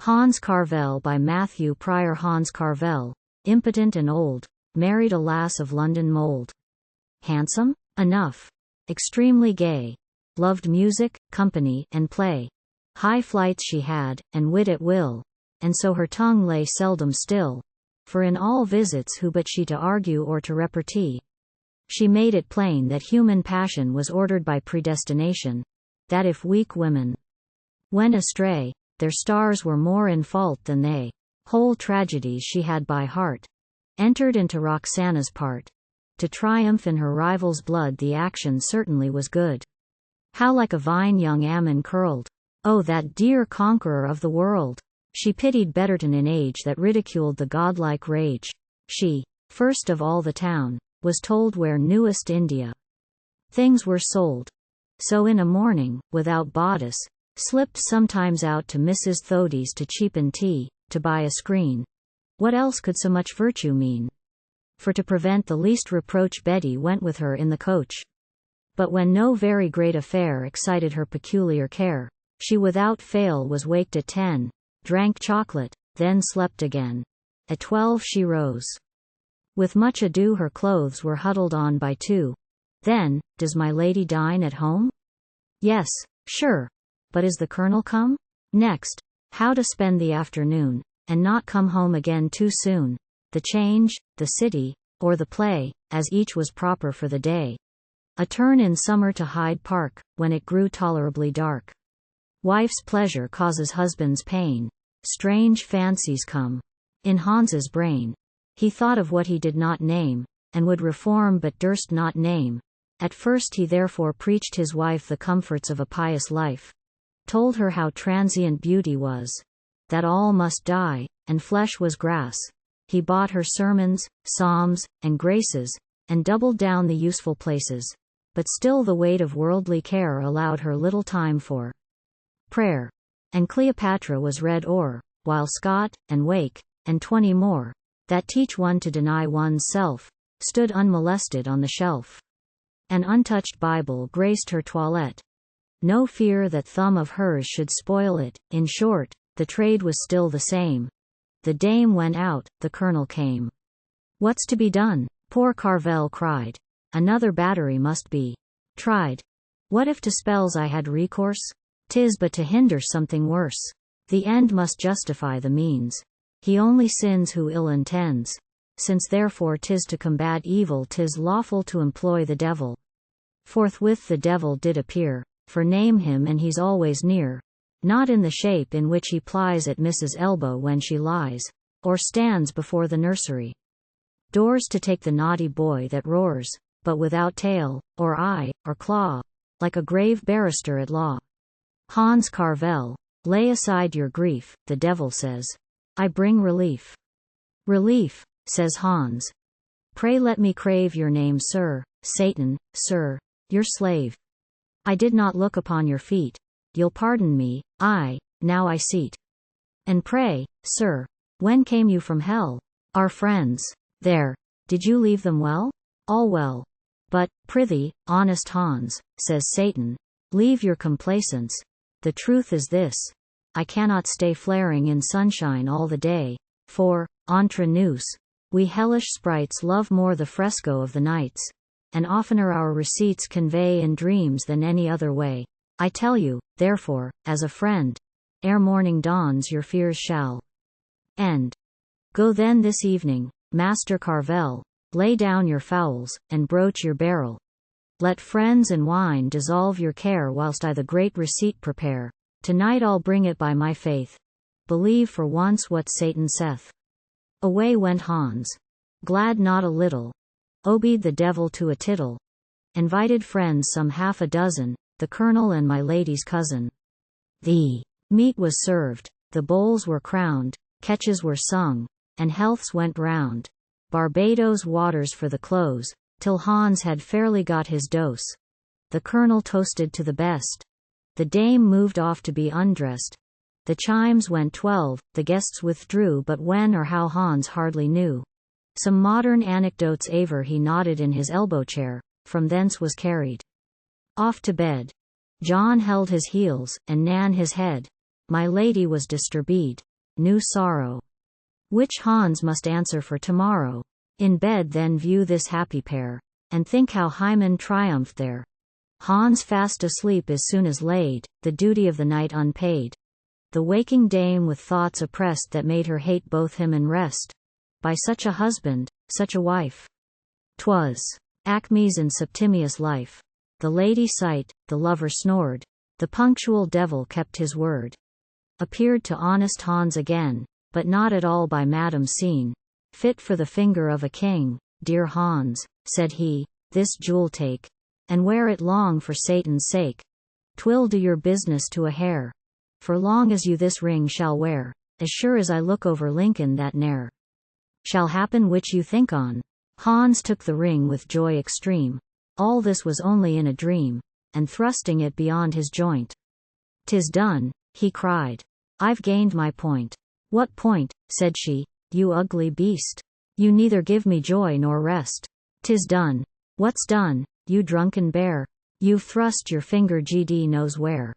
Hans Carvel by Matthew Prior. Hans Carvel, impotent and old, married a lass of London mould. Handsome? Enough. Extremely gay. Loved music, company, and play. High flights she had, and wit at will, and so her tongue lay seldom still, for in all visits who but she to argue or to repartee. She made it plain that human passion was ordered by predestination, that if weak women went astray, their stars were more in fault than they. Whole tragedies she had by heart, entered into Roxana's part. To triumph in her rival's blood the action certainly was good. How like a vine young Ammon curled! Oh, that dear conqueror of the world! She pitied Betterton in age that ridiculed the godlike rage. She, first of all the town, was told where newest India things were sold. So in a morning, without bodice, slipped sometimes out to Mrs. Thody's to cheapen tea, to buy a screen. What else could so much virtue mean? For to prevent the least reproach Betty went with her in the coach. But when no very great affair excited her peculiar care, she without fail was waked at 10, drank chocolate, then slept again. At 12 she rose. With much ado her clothes were huddled on by 2. Then, does my lady dine at home? Yes, sure. But is the colonel come? Next, how to spend the afternoon, and not come home again too soon. The change, the city, or the play, as each was proper for the day. A turn in summer to Hyde Park, when it grew tolerably dark. Wife's pleasure causes husband's pain. Strange fancies come in Hans's brain. He thought of what he did not name, and would reform but durst not name. At first he therefore preached his wife the comforts of a pious life. Told her how transient beauty was, that all must die, and flesh was grass. He bought her sermons, psalms, and graces, and doubled down the useful places. But still the weight of worldly care allowed her little time for prayer. And Cleopatra was read o'er, while Scott, and Wake, and 20 more, that teach one to deny one's self, stood unmolested on the shelf. An untouched Bible graced her toilette. No fear that thumb of hers should spoil it. In short, the trade was still the same. The dame went out, the colonel came. What's to be done? Poor Carvel cried. Another battery must be tried. What if to spells I had recourse? 'Tis but to hinder something worse. The end must justify the means. He only sins who ill intends. Since therefore 'tis to combat evil 'tis lawful to employ the devil. Forthwith the devil did appear. For name him and he's always near. Not in the shape in which he plies at Mrs. Elbow when she lies, or stands before the nursery doors to take the naughty boy that roars, but without tail, or eye, or claw, like a grave barrister at law. Hans Carvel, lay aside your grief, the devil says. I bring relief. Relief, says Hans. Pray let me crave your name, sir. Satan, sir, your slave. I did not look upon your feet. You'll pardon me, now I see't. And pray, sir, when came you from hell? Our friends, there, did you leave them well? All well. But, prithee, honest Hans, says Satan, leave your complacence. The truth is this. I cannot stay flaring in sunshine all the day, for, entre nous, we hellish sprites love more the fresco of the nights, and oftener our receipts convey in dreams than any other way. I tell you, therefore, as a friend, ere morning dawns your fears shall end. Go then this evening, Master Carvel, lay down your fowls, and broach your barrel. Let friends and wine dissolve your care whilst I the great receipt prepare. Tonight I'll bring it by my faith. Believe for once what Satan saith. Away went Hans, glad not a little, obeyed the devil to a tittle. Invited friends some half a dozen, the colonel and my lady's cousin. The meat was served, the bowls were crowned, catches were sung, and healths went round. Barbados waters for the close, till Hans had fairly got his dose. The colonel toasted to the best. The dame moved off to be undressed. The chimes went 12, the guests withdrew, but when or how Hans hardly knew. Some modern anecdotes aver he nodded in his elbow chair, from thence was carried off to bed. John held his heels, and Nan his head. My lady was disturbed. new sorrow, which Hans must answer for tomorrow. In bed then view this happy pair, and think how Hymen triumphed there. Hans fast asleep as soon as laid, the duty of the night unpaid. The waking dame with thoughts oppressed that made her hate both him and rest. By such a husband, such a wife. 'Twas Acme's and Septimius' life. The lady sight, the lover snored, the punctual devil kept his word. Appeared to honest Hans again, but not at all by madam seen. Fit for the finger of a king, dear Hans, said he, this jewel take, and wear it long for Satan's sake. 'Twill do your business to a hair, for long as you this ring shall wear, as sure as I look over Lincoln that ne'er shall happen which you think on. Hans took the ring with joy extreme. All this was only in a dream, and thrusting it beyond his joint. "'Tis done," he cried. "I've gained my point." "What point?" said she, "you ugly beast. You neither give me joy nor rest." "'Tis done." "What's done, you drunken bear? You've thrust your finger GD knows where.